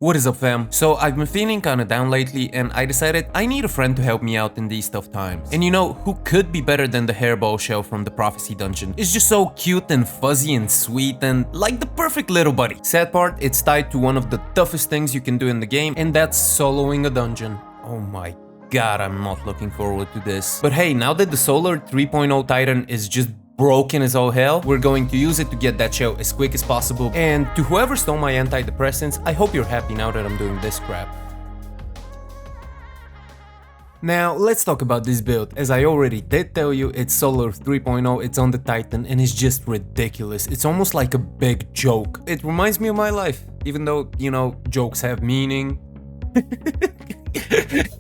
What is up, fam? So I've been feeling kinda down lately and I decided I need a friend to help me out in these tough times. And you know, who could be better than the hairball shell from the Prophecy dungeon? It's just so cute and fuzzy and sweet and like the perfect little buddy. Sad part, it's tied to one of the toughest things you can do in the game, and that's soloing a dungeon. Oh my god, I'm not looking forward to this. But hey, now that the Solar 3.0 Titan is just broken as all hell, we're going to use it to get that shell as quick as possible. And to whoever stole my antidepressants, I hope you're happy now that I'm doing this crap. Now, let's talk about this build. As I already did tell you, it's Solar 3.0, it's on the Titan, and it's just ridiculous. It's almost like a big joke. It reminds me of my life, even though, you know, jokes have meaning.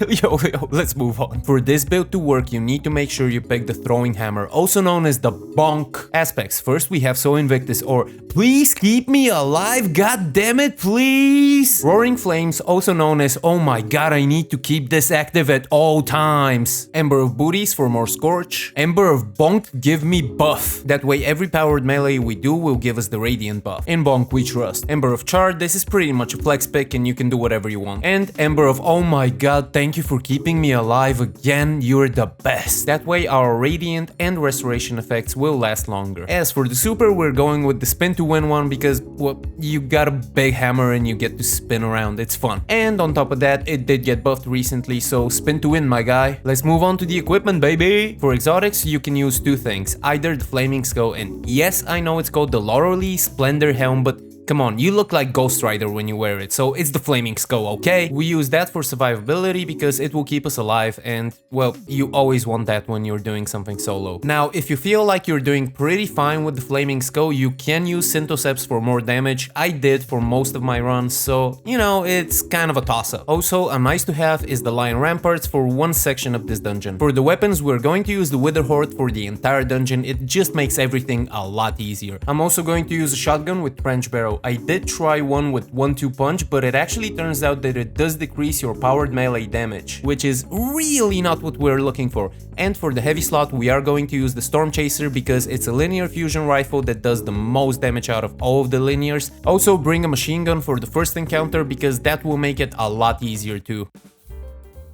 Yo, let's move on. For this build to work, you need to make sure you pick the throwing hammer, also known as the bonk aspects. First we have So Invictus, or please keep me alive, god damn it, please. Roaring Flames, also known as oh my god, I need to keep this active at all times. Ember of Booties for more scorch. Ember of Bonk, give me buff. That way every powered melee we do will give us the radiant buff. In Bonk we trust. Ember of Chard, this is pretty much a flex pick and you can do whatever you want. And Ember of oh my god, thank you for keeping me alive again, you're the best. That way our radiant and restoration effects will last longer. As for the super, we're going with the spin to win one because, well, you got a big hammer and you get to spin around, it's fun. And on top of that, it did get buffed recently, so spin to win, my guy. Let's move on to the equipment, baby. For exotics, you can use two things, either the Flaming Skull, and yes, I know it's called the Laurel Splendor Helm, but come on, you look like Ghost Rider when you wear it, so it's the Flaming Skull, okay? We use that for survivability because it will keep us alive and, well, you always want that when you're doing something solo. Now, if you feel like you're doing pretty fine with the Flaming Skull, you can use Synthoceps for more damage. I did for most of my runs, so, you know, it's kind of a toss-up. Also, a nice to have is the Lion Ramparts for one section of this dungeon. For the weapons, we're going to use the Wither Horde for the entire dungeon. It just makes everything a lot easier. I'm also going to use a shotgun with Trench Barrel. I did try one with 1-2 punch, but it actually turns out that it does decrease your powered melee damage, which is really not what we're looking for. And for the heavy slot, we are going to use the Storm Chaser because it's a linear fusion rifle that does the most damage out of all of the linears. Also bring a machine gun for the first encounter because that will make it a lot easier too.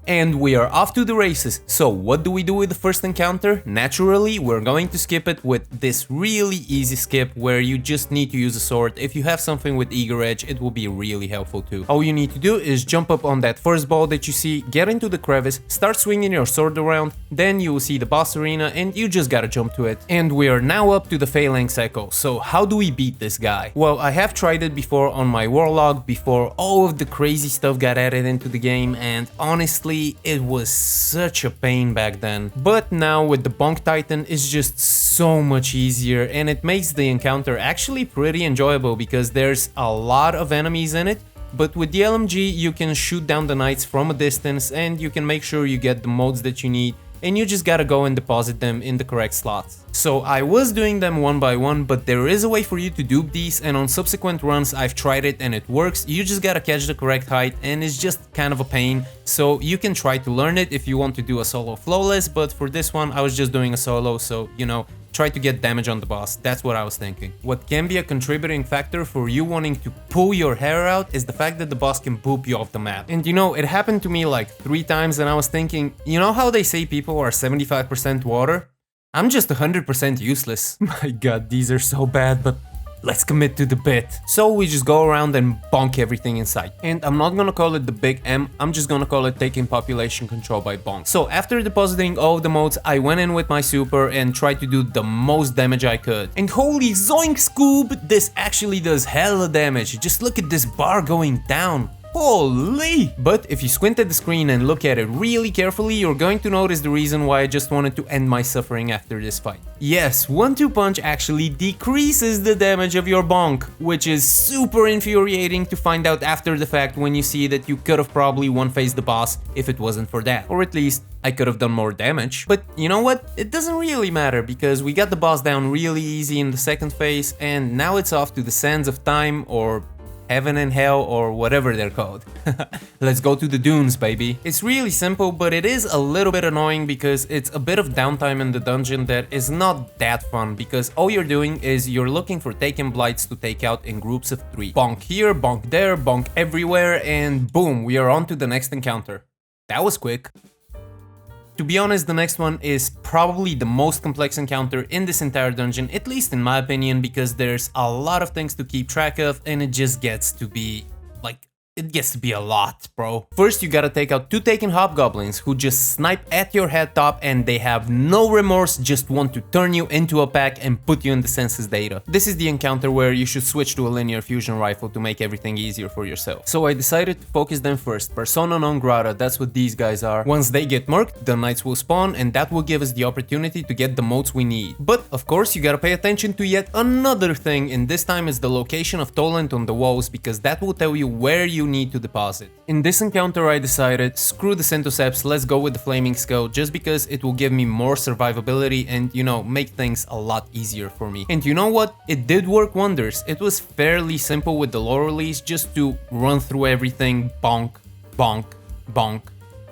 And we are off to the races. So what do we do with the first encounter? Naturally, we're going to skip it with this really easy skip where you just need to use a sword. If you have something with Eager Edge, it will be really helpful too. All you need to do is jump up on that first ball that you see, get into the crevice, start swinging your sword around, then you will see the boss arena and you just gotta jump to it. And we are now up to the Phalanx Echo. So how do we beat this guy? Well, I have tried it before on my Warlock before all of the crazy stuff got added into the game, and honestly, it was such a pain back then. But now with the Bonk Titan, it's just so much easier and it makes the encounter actually pretty enjoyable because there's a lot of enemies in it. But with the LMG, you can shoot down the knights from a distance and you can make sure you get the modes that you need, and you just gotta go and deposit them in the correct slots. So I was doing them one by one, but there is a way for you to dupe these, and on subsequent runs I've tried it and it works. You just gotta catch the correct height and it's just kind of a pain. So you can try to learn it if you want to do a solo flawless, but for this one I was just doing a solo, so you know, try to get damage on the boss. That's what I was thinking. What can be a contributing factor for you wanting to pull your hair out is the fact that the boss can boop you off the map. And you know, it happened to me like 3 times and I was thinking, you know how they say people are 75% water? I'm just 100% useless. My god, these are so bad, but let's commit to the bit. So we just go around and bonk everything in sight. And I'm not gonna call it the big M, I'm just gonna call it taking population control by bonk. So after depositing all of the modes, I went in with my super and tried to do the most damage I could. And holy zoink Scoob, this actually does hella damage. Just look at this bar going down. Holy! But if you squint at the screen and look at it really carefully, you're going to notice the reason why I just wanted to end my suffering after this fight. Yes, 1-2 punch actually decreases the damage of your bonk, which is super infuriating to find out after the fact when you see that you could have probably one-faced the boss if it wasn't for that. Or at least, I could have done more damage. But you know what? It doesn't really matter because we got the boss down really easy in the second phase, and now it's off to the sands of time, or heaven and hell or whatever they're called. Let's go to the dunes, baby. It's really simple, but it is a little bit annoying because it's a bit of downtime in the dungeon that is not that fun, because all you're doing is you're looking for taken blights to take out in groups of 3. Bonk here, bonk there, bonk everywhere, and boom, we are on to the next encounter. That was quick. To be honest, the next one is probably the most complex encounter in this entire dungeon, at least in my opinion, because there's a lot of things to keep track of and it just gets to be like... it gets to be a lot, bro. First, you gotta take out 2 taken hobgoblins who just snipe at your head top and they have no remorse, just want to turn you into a pack and put you in the census data. This is the encounter where you should switch to a linear fusion rifle to make everything easier for yourself. So I decided to focus them first. Persona non grata, that's what these guys are. Once they get murked, the knights will spawn and that will give us the opportunity to get the motes we need. But of course, you gotta pay attention to yet another thing, and this time is the location of Toland on the walls, because that will tell you where you need to deposit. In this encounter I decided, screw the Centoceps, let's go with the Flaming Skull, just because it will give me more survivability and, you know, make things a lot easier for me. And you know what? It did work wonders. It was fairly simple with the lore release, just to run through everything, bonk, bonk, bonk,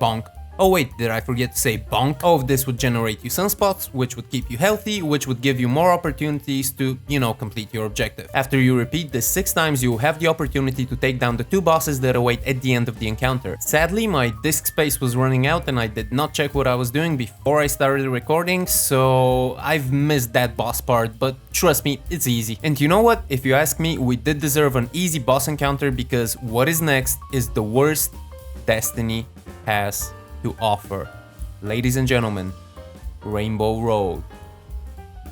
bonk. Oh wait, did I forget to say bonk? All of this would generate you sunspots, which would keep you healthy, which would give you more opportunities to, you know, complete your objective. After you repeat this 6 times, you will have the opportunity to take down the 2 bosses that await at the end of the encounter. Sadly, my disk space was running out and I did not check what I was doing before I started recording, so I've missed that boss part, but trust me, it's easy. And you know what? If you ask me, we did deserve an easy boss encounter, because what is next is the worst Destiny has to offer. Ladies and gentlemen, Rainbow Road.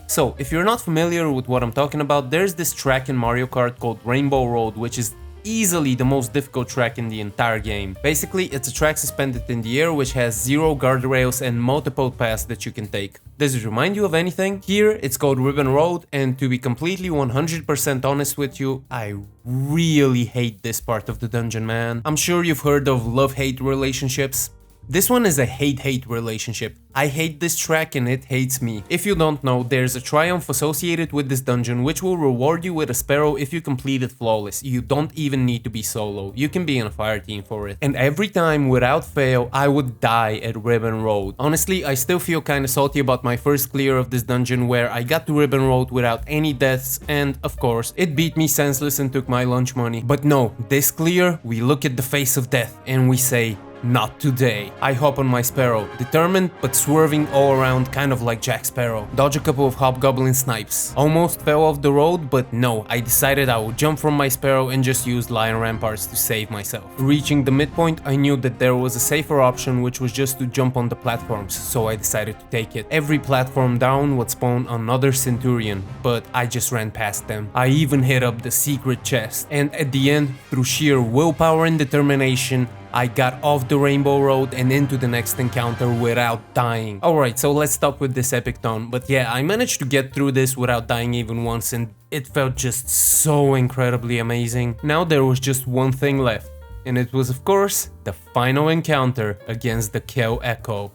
So, if you're not familiar with what I'm talking about, there's this track in Mario Kart called Rainbow Road, which is easily the most difficult track in the entire game. Basically, it's a track suspended in the air which has 0 guardrails and multiple paths that you can take. Does it remind you of anything? Here, it's called Ribbon Road, and to be completely 100% honest with you, I really hate this part of the dungeon, man. I'm sure you've heard of love-hate relationships. This one is a hate-hate relationship. I hate this track and it hates me. If you don't know, there's a triumph associated with this dungeon which will reward you with a sparrow if you complete it flawless. You don't even need to be solo, you can be in a fire team for it. And every time, without fail, I would die at Ribbon Road. Honestly, I still feel kinda salty about my first clear of this dungeon, where I got to Ribbon Road without any deaths, and of course, it beat me senseless and took my lunch money. But no, this clear, we look at the face of death and we say, not today. I hop on my Sparrow, determined but swerving all around, kind of like Jack Sparrow. Dodge a couple of hobgoblin snipes. Almost fell off the road, but no, I decided I would jump from my Sparrow and just use Lion Ramparts to save myself. Reaching the midpoint, I knew that there was a safer option, which was just to jump on the platforms, so I decided to take it. Every platform down would spawn another Centurion, but I just ran past them. I even hit up the secret chest, and at the end, through sheer willpower and determination, I got off the Rainbow Road and into the next encounter without dying. Alright, so let's stop with this epic tone, but yeah, I managed to get through this without dying even once, and it felt just so incredibly amazing. Now there was just one thing left, and it was of course the final encounter against the Kel Echo.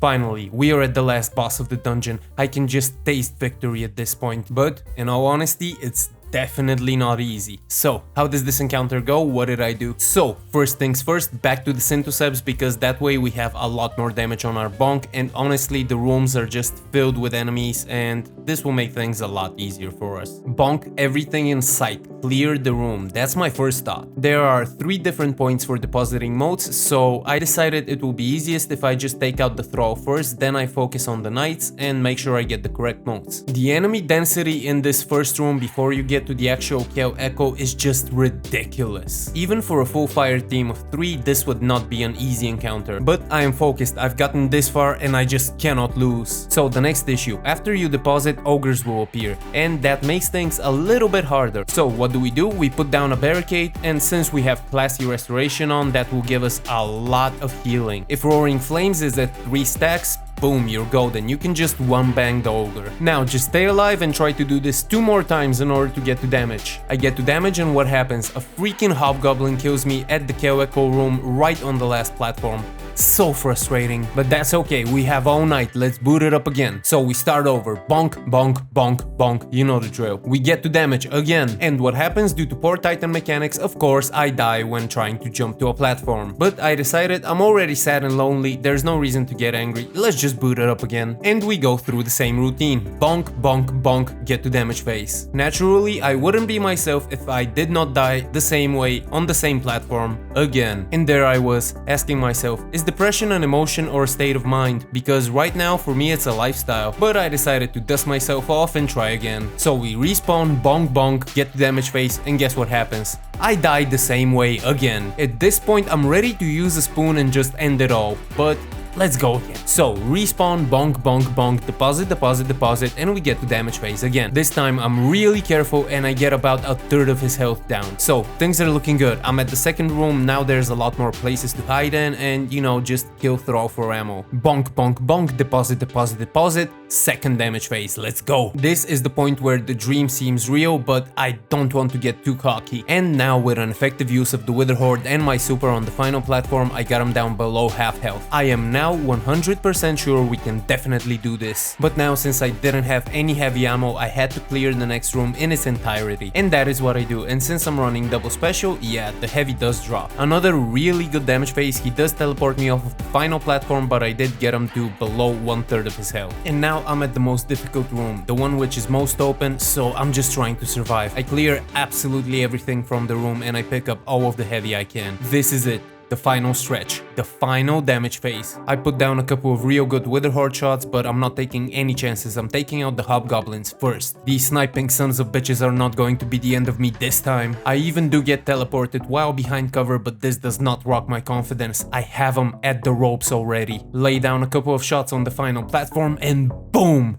Finally, we are at the last boss of the dungeon. I can just taste victory at this point, but in all honesty, it's definitely not easy. So, how does this encounter go? What did I do? So, first things first, back to the Centoceps, because that way we have a lot more damage on our bonk, and honestly the rooms are just filled with enemies, and this will make things a lot easier for us. Bonk everything in sight, clear the room, that's my first thought. There are 3 different points for depositing motes, so I decided it will be easiest if I just take out the thrall first, then I focus on the knights and make sure I get the correct motes. The enemy density in this first room before you get to the actual Kel Echo is just ridiculous. Even for a full fire team of 3, this would not be an easy encounter. But I am focused, I've gotten this far and I just cannot lose. So the next issue, after you deposit, ogres will appear, and that makes things a little bit harder. So what do? We put down a barricade, and since we have classy restoration on, that will give us a lot of healing. If Roaring Flames is at 3 stacks, boom, you're golden. You can just one bang the ogre. Now just stay alive and try to do this 2 more times in order to get to damage. I get to damage and what happens? A freaking hobgoblin kills me at the Kel Echo room right on the last platform. So frustrating, but that's okay, we have all night, let's boot it up again. So we start over, bonk, bonk, bonk, bonk, you know the drill. We get to damage again, and what happens due to poor Titan mechanics, of course, I die when trying to jump to a platform. But I decided I'm already sad and lonely, there's no reason to get angry, let's just boot it up again. And we go through the same routine, bonk, bonk, bonk, get to damage phase. Naturally, I wouldn't be myself if I did not die the same way on the same platform again. And there I was, asking myself, is depression an emotion or a state of mind? Because right now for me it's a lifestyle, but I decided to dust myself off and try again. So we respawn, bonk bonk, get the damage phase, and guess what happens? I died the same way again. At this point I'm ready to use a spoon and just end it all, but let's go again. So respawn, bonk, bonk, bonk, deposit, deposit, deposit, and we get to damage phase again. This time I'm really careful and I get about a third of his health down. So things are looking good. I'm at the second room, now there's a lot more places to hide in and you know, just kill throw for ammo. Bonk, bonk, bonk, deposit, deposit, deposit, second damage phase, let's go. This is the point where the dream seems real, but I don't want to get too cocky. And now with an effective use of the Wither Horde and my super on the final platform, I got him down below half health. I am now 100% sure we can definitely do this. But now since I didn't have any heavy ammo, I had to clear the next room in its entirety. And that is what I do, and since I'm running double special, yeah, the heavy does drop. Another really good damage phase, he does teleport me off of the final platform, but I did get him to below 1/3 of his health. And now I'm at the most difficult room, the one which is most open, so I'm just trying to survive. I clear absolutely everything from the room and I pick up all of the heavy I can. This is it. The final stretch, the final damage phase. I put down a couple of real good Wither Horde shots, but I'm not taking any chances. I'm taking out the hobgoblins first. These sniping sons of bitches are not going to be the end of me this time. I even do get teleported while behind cover, but this does not rock my confidence. I have them at the ropes already. Lay down a couple of shots on the final platform and boom!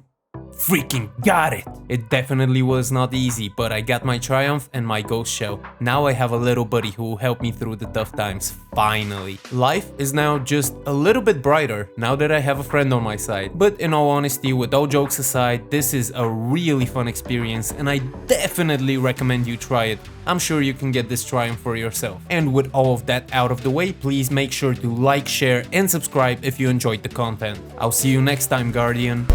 Freaking got it! It definitely was not easy, but I got my triumph and my ghost shell. Now I have a little buddy who will help me through the tough times, finally. Life is now just a little bit brighter now that I have a friend on my side. But in all honesty, with all jokes aside, this is a really fun experience and I definitely recommend you try it. I'm sure you can get this triumph for yourself. And with all of that out of the way, please make sure to like, share and subscribe if you enjoyed the content. I'll see you next time, Guardian.